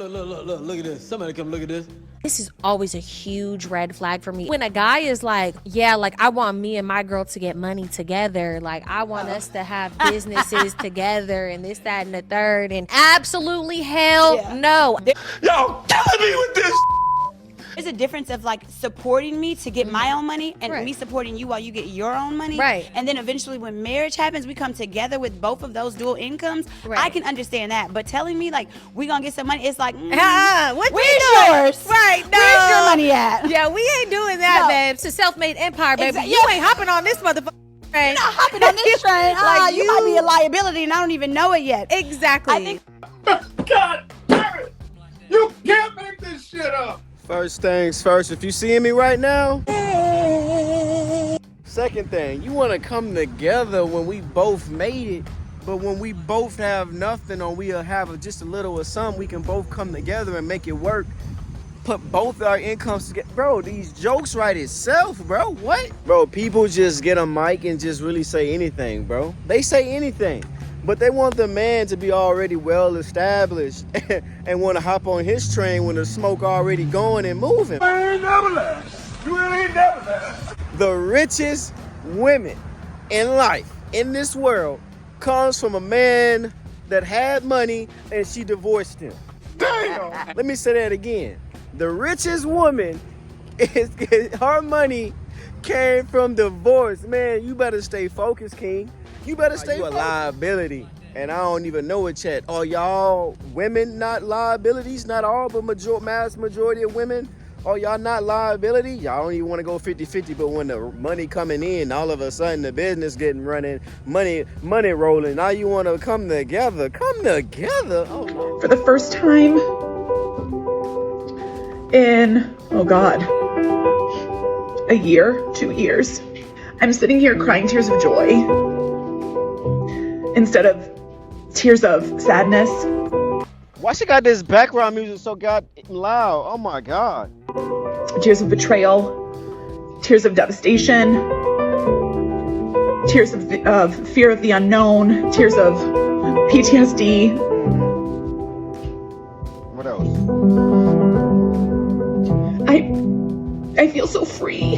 Look at this. Somebody come look at this. This is always a huge red flag for me. When a guy is like, yeah, like I want me and my girl to get money together. Like I want us to have businesses together and this, that, and the third. And absolutely hell no. Y'all killing me with this. There's a difference of like supporting me to get my own money and me supporting you while you get your own money. Right. And then eventually when marriage happens, we come together with both of those dual incomes. Right. I can understand that. But telling me like we gonna get some money, it's like, What where's you doing? yours? Right, no. Where's your money at? Yeah, we ain't doing that, No. babe. It's a self-made empire, baby. Exactly. You ain't hopping on this motherfucker. You're not hopping on this train. Like you might be a liability and I don't even know it yet. Exactly. I think God damn it. You can't make this shit up. First things first, if you seeing me right now. Second thing, you want to come together when we both made it, but when we both have nothing or we'll have just a little or something, we can both come together and make it work. Put both our incomes together. Bro, these jokes write itself, bro. What? Bro, people just get a mic and just really say anything, bro. They say anything. But they want the man to be already well established and want to hop on his train when the smoke already going and moving. You ain't never left. You really ain't never left. The richest women in life, in this world, comes from a man that had money and she divorced him. Damn. Let me say that again. The richest woman, her money came from divorce. Man, you better stay focused, King. You better stay focused. You a liability, and I don't even know it yet. Are y'all women not liabilities? Not all, but mass majority of women. Are y'all not liability? Y'all don't even want to go 50-50, but when the money coming in, all of a sudden the business getting running, money rolling, now you want to come together. Come together? Oh, no. For the first time in, oh God, a year, 2 years, I'm sitting here crying tears of joy instead of tears of sadness. Why she got this background music so goddamn loud? Oh my God. Tears of betrayal, tears of devastation, tears of fear of the unknown, tears of PTSD. What else? I feel so free.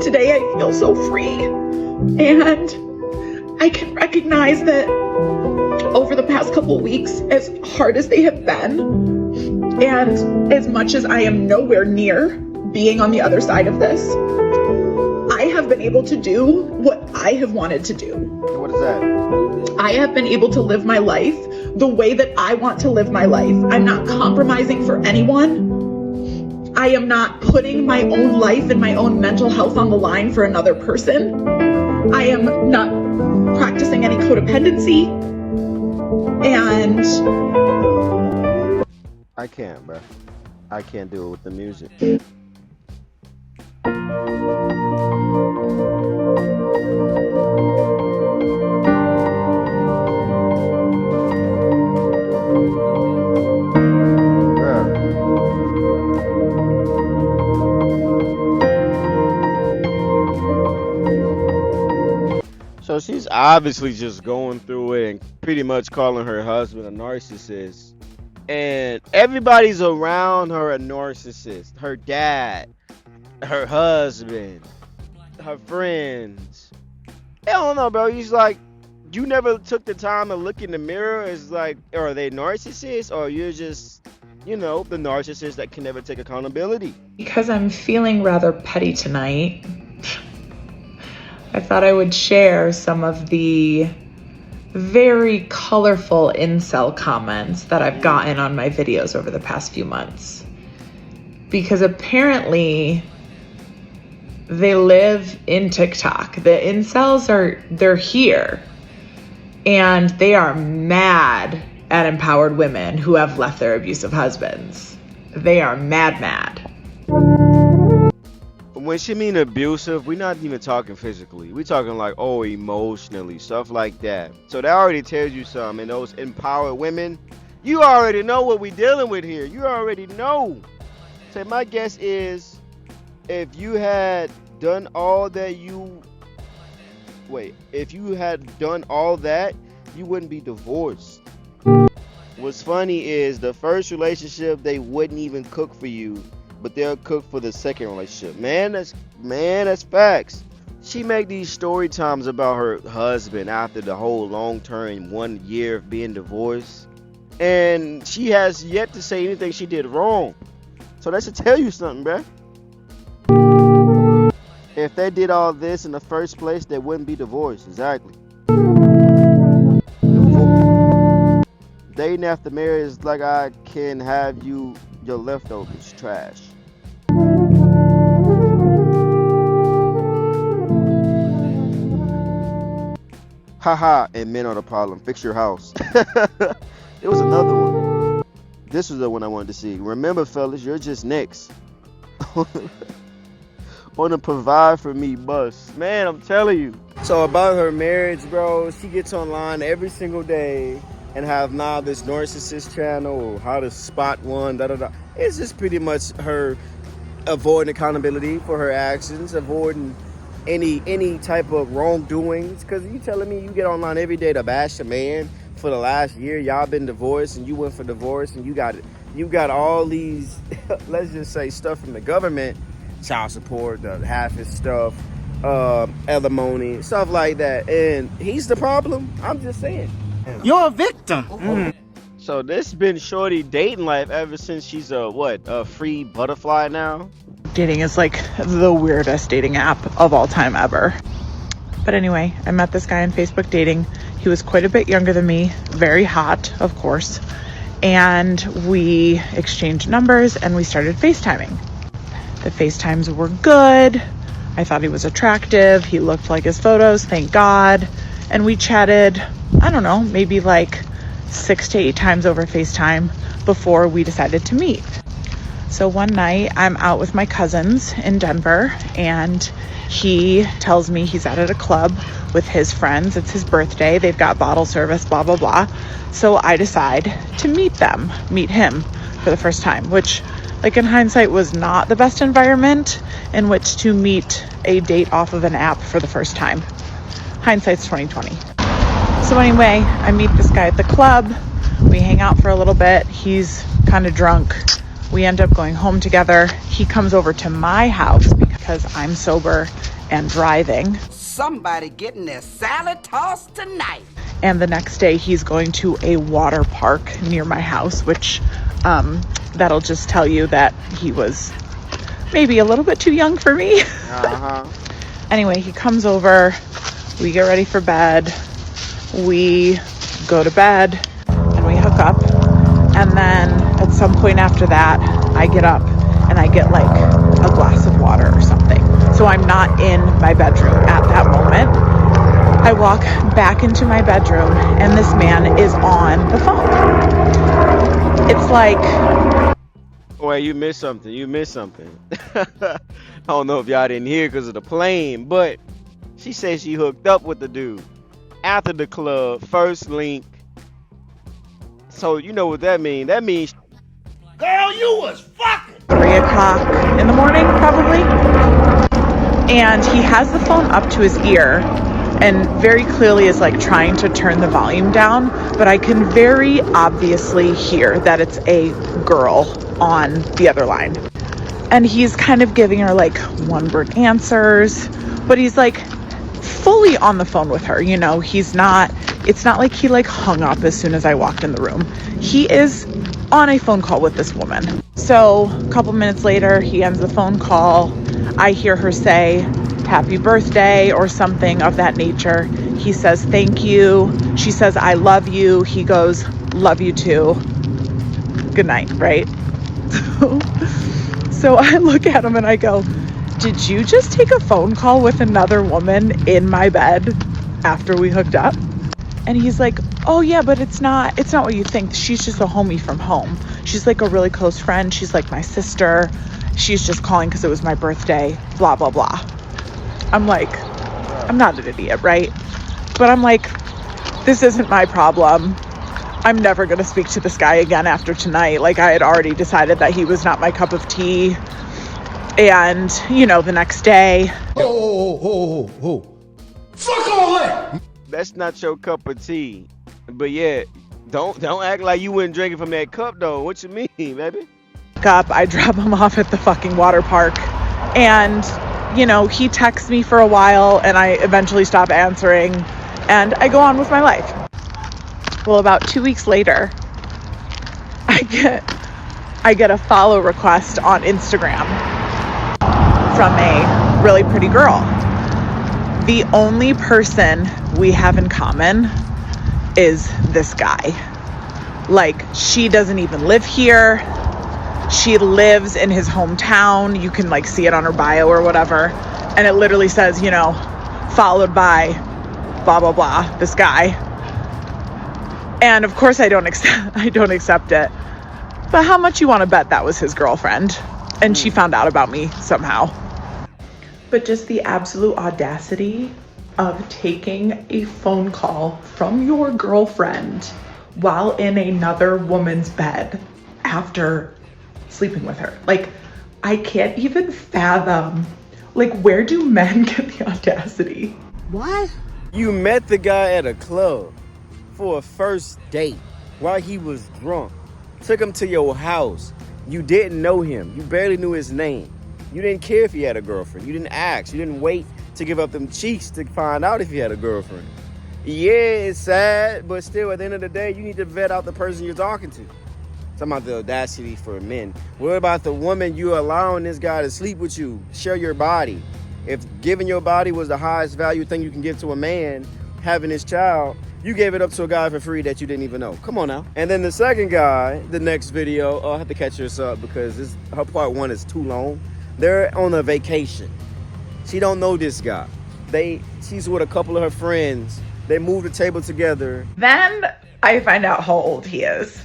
Today I feel so free, and I can recognize that over the past couple weeks, as hard as they have been, and as much as I am nowhere near being on the other side of this, I have been able to do what I have wanted to do. What is that? I have been able to live my life the way that I want to live my life. I'm not compromising for anyone. I am not putting my own life and my own mental health on the line for another person. I am not practicing any codependency. And I can't, bro. I can't do it with the music. So she's obviously just going through it and pretty much calling her husband a narcissist. And everybody's around her a narcissist. Her dad, her husband, her friends. I don't know, bro. He's like, you never took the time to look in the mirror. It's like, are they narcissists or you're just, the narcissist that can never take accountability? because I'm feeling rather petty tonight, I thought I would share some of the very colorful incel comments that I've gotten on my videos over the past few months. Because apparently they live in TikTok. The incels they're here. And they are mad at empowered women who have left their abusive husbands. They are mad. When she mean abusive, we're not even talking physically. We're talking like, emotionally, stuff like that. So that already tells you something. And those empowered women, you already know what we're dealing with here. You already know. So my guess is, if you had done all that you wouldn't be divorced. What's funny is the first relationship they wouldn't even cook for you, but they'll cook for the second relationship. That's facts. She make these story times about her husband after the whole long-term 1 year of being divorced, and she has yet to say anything she did wrong. So that should tell you something, bruh. If they did all this in the first place, they wouldn't be divorced. Exactly. Dating after marriage is like I can have your leftovers trash. Haha, and men are the problem. Fix your house. It was another one. This was the one I wanted to see. Remember, fellas, you're just next on the provide for me bus. Man, I'm telling you. So about her marriage, bro, she gets online every single day and have now this narcissist channel, or how to spot one, It's just pretty much her avoiding accountability for her actions, avoiding any type of wrongdoings. Because you telling me you get online every day to bash a man for the last year, y'all been divorced and you went for divorce, and you got all these let's just say stuff from the government, child support, half his stuff, alimony, stuff like that, and he's the problem. I'm just saying. You're a victim. So this been shorty dating life ever since she's a free butterfly now. Dating is like the weirdest dating app of all time ever. But anyway, I met this guy on Facebook dating. He was quite a bit younger than me, very hot, of course. And we exchanged numbers and we started FaceTiming. The FaceTimes were good. I thought he was attractive. He looked like his photos, thank God. And we chatted, I don't know, maybe like 6 to 8 times over FaceTime before we decided to meet. So one night I'm out with my cousins in Denver, and he tells me he's out at a club with his friends. It's his birthday. They've got bottle service, blah, blah, blah. So I decide to meet him for the first time, which, like, in hindsight was not the best environment in which to meet a date off of an app for the first time. Hindsight's 2020. So anyway, I meet this guy at the club. We hang out for a little bit. He's kind of drunk. We end up going home together. He comes over to my house because I'm sober and driving. Somebody getting their salad tossed tonight. And the next day he's going to a water park near my house, which that'll just tell you that he was maybe a little bit too young for me. Anyway, he comes over. We get ready for bed. We go to bed and we hook up. And then at some point after that, I get up and I get like a glass of water or something. So I'm not in my bedroom at that moment. I walk back into my bedroom and this man is on the phone. It's like... Wait, you missed something. I don't know if y'all didn't hear because of the plane, but she said she hooked up with the dude after the club, first link. So you know what that means. That means, Girl, you was fucking. 3 o'clock in the morning, probably. And he has the phone up to his ear and very clearly is like trying to turn the volume down. But I can very obviously hear that it's a girl on the other line. And he's kind of giving her like one-word answers, but he's like fully on the phone with her. You know, it's not like he like hung up as soon as I walked in the room. He is on a phone call with this woman. So a couple minutes later, he ends the phone call. I hear her say, "Happy birthday," or something of that nature. He says, "Thank you." She says, "I love you." He goes, "Love you too. Good night," right? So I look at him and I go, "Did you just take a phone call with another woman in my bed after we hooked up?" And he's like, "Oh yeah, but it's not what you think. She's just a homie from home. She's like a really close friend. She's like my sister. She's just calling because it was my birthday, blah, blah, blah." I'm like, I'm not an idiot, right? But I'm like, this isn't my problem. I'm never going to speak to this guy again after tonight. Like, I had already decided that he was not my cup of tea. And, you know, the next day. Oh. Fuck all that! that's not your cup of tea. But yeah, don't act like you wouldn't drink it from that cup though. What you mean, baby? Up, I drop him off at the fucking water park, and you know, he texts me for a while and I eventually stop answering and I go on with my life. Well, about 2 weeks later, I get a follow request on Instagram from a really pretty girl. The only person we have in common is this guy. Like, she doesn't even live here. She lives in his hometown. You can like see it on her bio or whatever. And it literally says, you know, followed by blah, blah, blah, this guy. And of course I don't accept it. But how much you want to bet that was his girlfriend? And she found out about me somehow. But just the absolute audacity of taking a phone call from your girlfriend while in another woman's bed after sleeping with her. Like, I can't even fathom, like, where do men get the audacity? What? You met the guy at a club for a first date while he was drunk. Took him to your house. You didn't know him. You barely knew his name. You didn't care if he had a girlfriend. You didn't ask. You didn't wait to give up them cheeks to find out if he had a girlfriend. Yeah, it's sad, but still, at the end of the day, you need to vet out the person you're talking to. Talking about the audacity for men. What about the woman you allowing this guy to sleep with you, share your body? If giving your body was the highest value thing you can give to a man, having his child, you gave it up to a guy for free that you didn't even know. Come on now. And then the second guy, the next video, I'll have to catch this up because her part one is too long. They're on a vacation. She don't know this guy. She's with a couple of her friends. They moved the table together. Then I find out how old he is.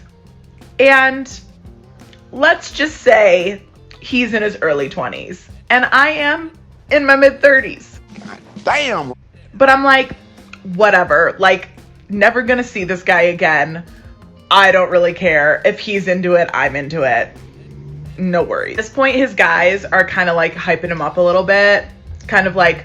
And let's just say he's in his early 20s. And I am in my mid 30s. Damn. But I'm like, whatever. Like, never gonna see this guy again. I don't really care. If he's into it, I'm into it. No worries. At this point, his guys are kind of like hyping him up a little bit. Kind of like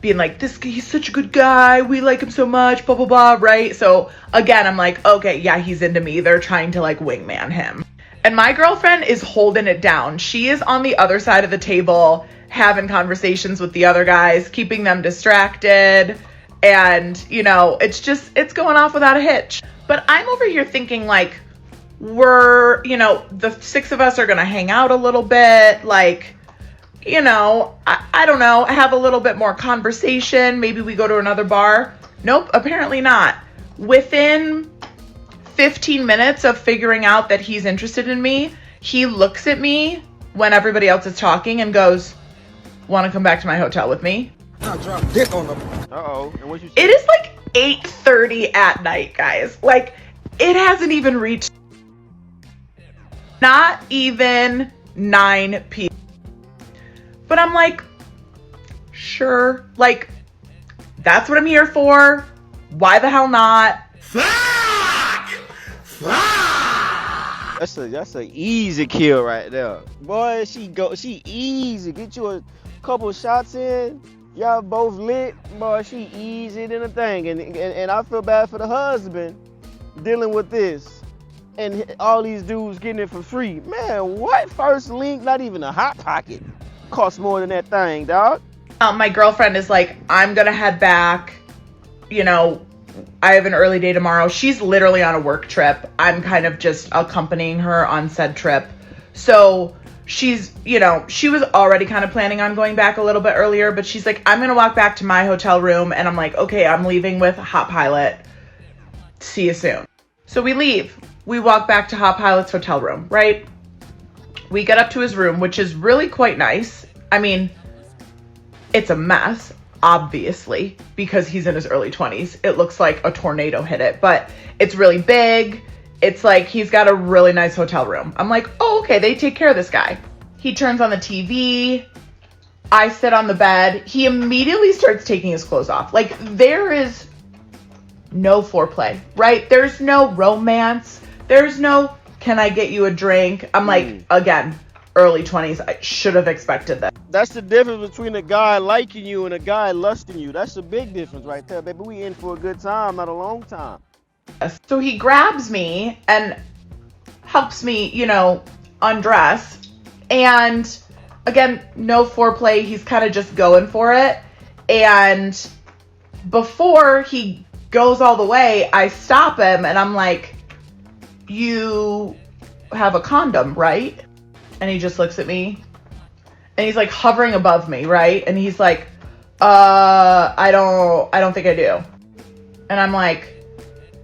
being like, he's such a good guy. We like him so much, blah, blah, blah, right? So again, I'm like, okay, yeah, he's into me. They're trying to like wingman him. And my girlfriend is holding it down. She is on the other side of the table having conversations with the other guys, keeping them distracted. And, you know, it's going off without a hitch. But I'm over here thinking like, the six of us are going to hang out a little bit. Like, you know, I don't know, have a little bit more conversation. Maybe we go to another bar. Nope, apparently not. Within 15 minutes of figuring out that he's interested in me, he looks at me when everybody else is talking and goes, want to come back to my hotel with me? I dropped dick on them. Uh-oh. And what you say? It is like 8:30 at night, guys. Like, it hasn't even reached, not even 9 p.m. But I'm like, sure, like, that's what I'm here for. Why the hell not? Fuck! That's a easy kill right there. Boy, she easy. Get you a couple shots in. Y'all both lit. Boy, she easy than a thing. And I feel bad for the husband dealing with this. And all these dudes getting it for free. Man, what? First link, not even a Hot Pocket. Costs more than that thing, dog. My girlfriend is like, I'm gonna head back. You know, I have an early day tomorrow. She's literally on a work trip. I'm kind of just accompanying her on said trip. So she's, you know, she was already kind of planning on going back a little bit earlier, but she's like, I'm gonna walk back to my hotel room. And I'm like, okay, I'm leaving with Hot Pilot. See you soon. So we leave. We walk back to Hot Pilot's hotel room, right? We get up to his room, which is really quite nice. I mean, it's a mess, obviously, because he's in his early 20s. It looks like a tornado hit it, but it's really big. It's like he's got a really nice hotel room. I'm like, oh, okay, they take care of this guy. He turns on the TV. I sit on the bed. He immediately starts taking his clothes off. Like, there is no foreplay, right? There's no romance. There's no, can I get you a drink? I'm like, again, early 20s. I should have expected that. That's the difference between a guy liking you and a guy lusting you. That's a big difference right there, baby. We in for a good time, not a long time. So he grabs me and helps me, undress. And again, no foreplay. He's kind of just going for it. And before he goes all the way, I stop him and I'm like, you have a condom, right? And he just looks at me and he's like hovering above me, right? And he's like, I don't think I do. And I'm like,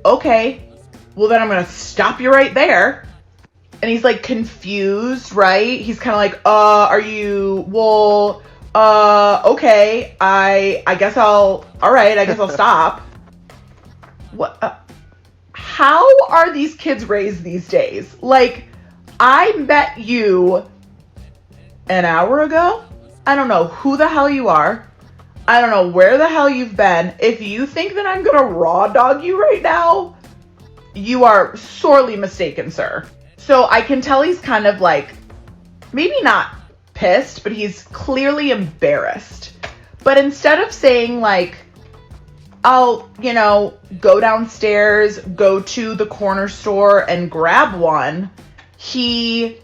okay, well then I'm gonna stop you right there. And he's like confused, right? He's kind of like, okay, I guess I'll stop. What? How are these kids raised these days? Like, I met you an hour ago. I don't know who the hell you are. I don't know where the hell you've been. If you think that I'm gonna raw dog you right now, you are sorely mistaken, sir. So I can tell he's kind of like, maybe not pissed, but he's clearly embarrassed. But instead of saying like, I'll, go downstairs, go to the corner store and grab one, he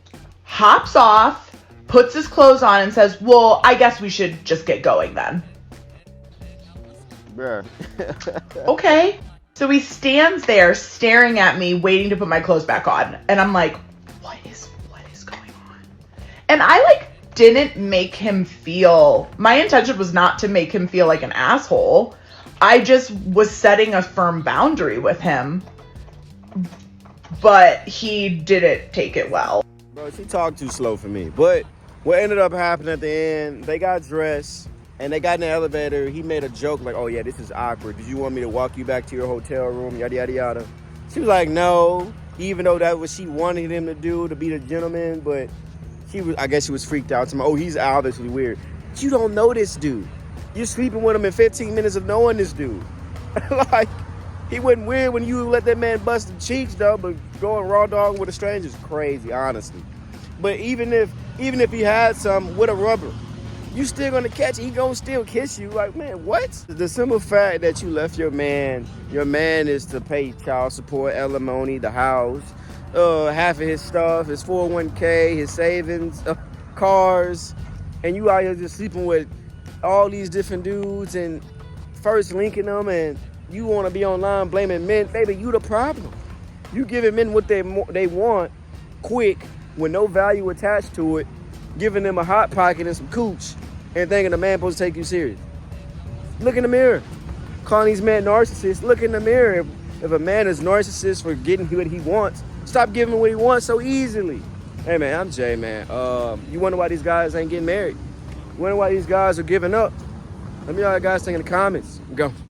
hops off, puts his clothes on and says, well, I guess we should just get going then. Bruh. Okay. So he stands there staring at me, waiting to put my clothes back on. And I'm like, what is going on? And I didn't make him feel, my intention was not to make him feel like an asshole. I just was setting a firm boundary with him. But he didn't take it well. Bro, she talked too slow for me. But what ended up happening at the end, they got dressed and they got in the elevator. He made a joke like, oh yeah, this is awkward. Did you want me to walk you back to your hotel room? Yada, yada, yada. She was like, no, even though that was she wanted him to do, to be the gentleman. But I guess she was freaked out. Oh, he's obviously weird. But you don't know this dude. You're sleeping with him in 15 minutes of knowing this dude. Like, he wasn't weird when you let that man bust the cheeks, though, but going raw dog with a stranger is crazy, honestly. But even if he had some with a rubber, you still gonna catch it. He gonna still kiss you. Like, man, what? The simple fact that you left your man is to pay child support, alimony, the house, half of his stuff, his 401k, his savings, cars, and you out here just sleeping with all these different dudes and first linking them, and you want to be online blaming men. Baby, you the problem. You giving men what they want quick with no value attached to it, giving them a hot pocket and some cooch and thinking the man supposed to take you serious. Look in the mirror. Calling these men narcissists. Look in the mirror. If a man is narcissist for getting what he wants, stop giving him what he wants so easily. Hey man, I'm Jay, man. You wonder why these guys ain't getting married? You wonder why these guys are giving up? Let me know what you guys think in the comments. Go.